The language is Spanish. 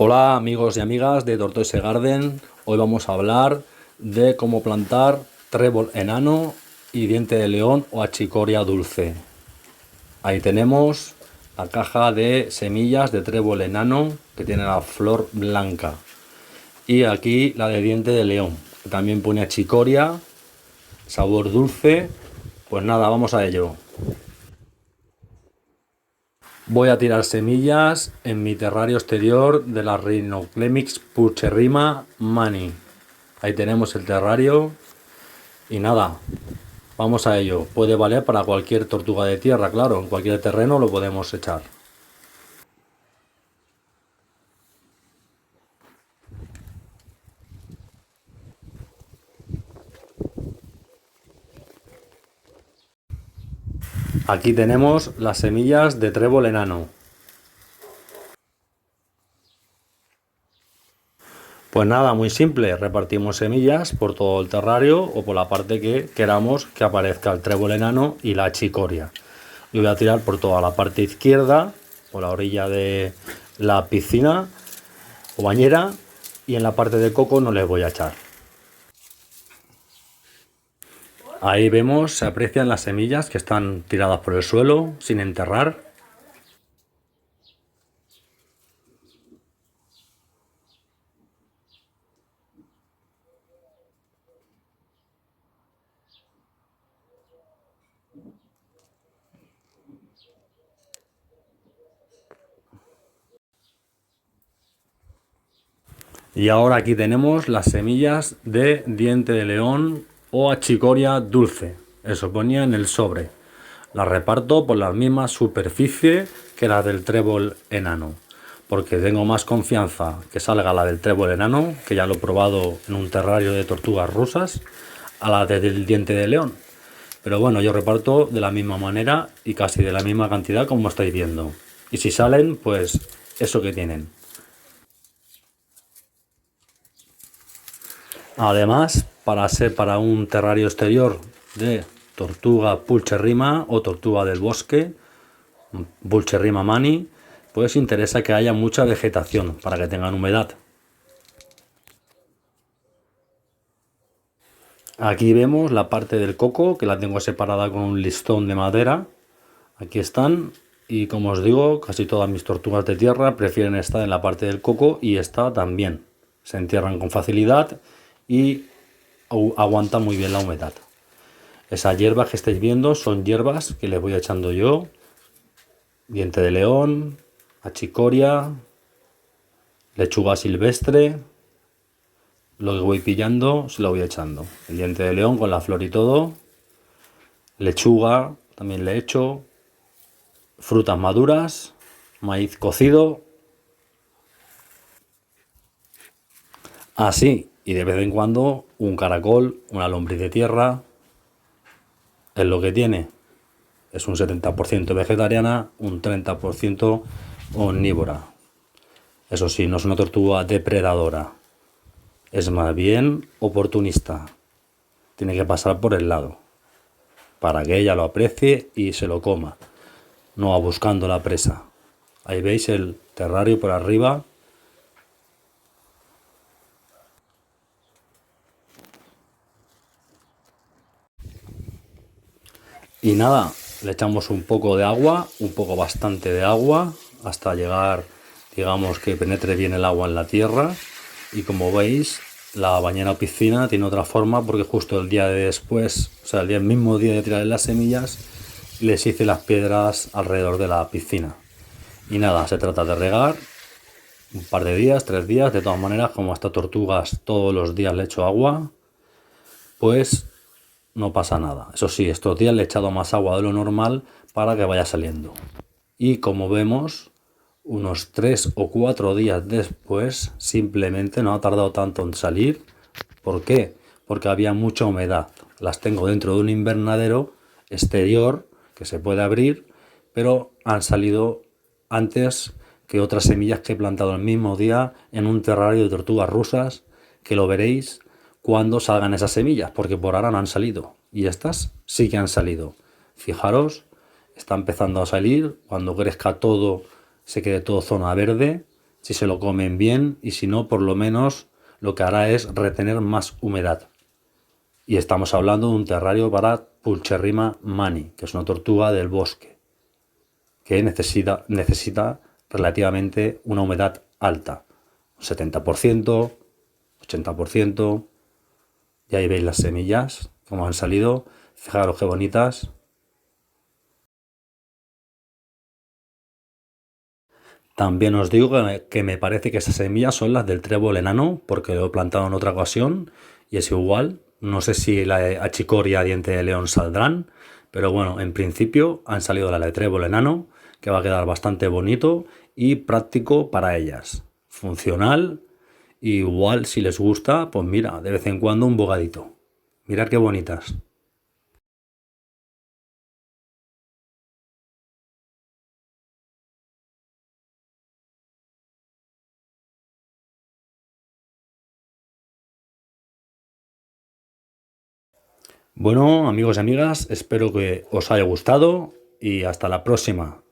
Hola amigos y amigas de Tortoise Garden. Hoy vamos a hablar de cómo plantar trébol enano y diente de león o achicoria dulce. Ahí tenemos la caja de semillas de trébol enano que tiene la flor blanca. Y aquí la de diente de león, que también pone achicoria, sabor dulce. Pues nada, vamos a ello. Voy a tirar semillas en mi terrario exterior de la Rhinoclemix Pulcherrima Mani. Ahí tenemos el terrario. Y nada, vamos a ello. Puede valer para cualquier tortuga de tierra, claro. En cualquier terreno lo podemos echar. Aquí tenemos las semillas de trébol enano. Pues nada, muy simple. Repartimos semillas por todo el terrario o por la parte que queramos que aparezca el trébol enano y la achicoria. Yo voy a tirar por toda la parte izquierda, por la orilla de la piscina o bañera, y en la parte de coco no les voy a echar. Ahí vemos, se aprecian las semillas que están tiradas por el suelo sin enterrar. Y ahora aquí tenemos las semillas de diente de león o achicoria dulce. Eso ponía en el sobre. Las reparto por la misma superficie que la del trébol enano, porque tengo más confianza que salga la del trébol enano, que ya lo he probado en un terrario de tortugas rusas, a la del diente de león. Pero bueno, yo reparto de la misma manera y casi de la misma cantidad como estáis viendo. Y si salen, pues eso que tienen. Además, para un terrario exterior de tortuga pulcherrima o tortuga del bosque, Pulcherrima mani, pues interesa que haya mucha vegetación para que tengan humedad. Aquí vemos la parte del coco, que la tengo separada con un listón de madera. Aquí están, y como os digo, casi todas mis tortugas de tierra prefieren estar en la parte del coco, y esta también. Se entierran con facilidad y aguantan muy bien la humedad. Esas hierbas que estáis viendo son hierbas que les voy echando yo. Diente de león, achicoria, lechuga silvestre. Lo que voy pillando se lo voy echando. El diente de león con la flor y todo. Lechuga también le echo. Frutas maduras. Maíz cocido. Así. Y de vez en cuando un caracol, una lombriz de tierra. Es lo que tiene. Es un 70% vegetariana, un 30% omnívora. Eso sí, no es una tortuga depredadora. Es más bien oportunista. Tiene que pasar por el lado para que ella lo aprecie y se lo coma. No va buscando la presa. Ahí veis el terrario por arriba. Y nada, le echamos un poco de agua, un poco bastante de agua, hasta llegar, digamos, que penetre bien el agua en la tierra. Y como veis, la bañera o piscina tiene otra forma, porque justo el día de después, o sea, el mismo día de tirar las semillas, les hice las piedras alrededor de la piscina. Y nada, se trata de regar un par de días, 3 días. De todas maneras, como a estas tortugas todos los días le echo agua, pues no pasa nada. Eso sí, estos días le he echado más agua de lo normal para que vaya saliendo. Y como vemos, unos 3 o 4 días después, simplemente no ha tardado tanto en salir. ¿Por qué? Porque había mucha humedad. Las tengo dentro de un invernadero exterior que se puede abrir, pero han salido antes que otras semillas que he plantado el mismo día en un terrario de tortugas rusas, que lo veréis cuando salgan esas semillas, porque por ahora no han salido. Y estas sí que han salido. Fijaros, está empezando a salir. Cuando crezca todo, se quede todo zona verde, si se lo comen bien, y si no, por lo menos lo que hará es retener más humedad. Y estamos hablando de un terrario para Pulcherrima mani, que es una tortuga del bosque, que necesita relativamente una humedad alta, 70%, 80%. Y ahí veis las semillas, como han salido. Fijaros qué bonitas. También os digo que me parece que esas semillas son las del trébol enano, porque lo he plantado en otra ocasión y es igual. No sé si la de achicoria diente de león saldrán, pero bueno, en principio han salido la de trébol enano, que va a quedar bastante bonito y práctico para ellas. Funcional, y igual si les gusta, pues mira, de vez en cuando un bogadito. Mirad qué bonitas. Bueno, amigos y amigas, espero que os haya gustado y hasta la próxima.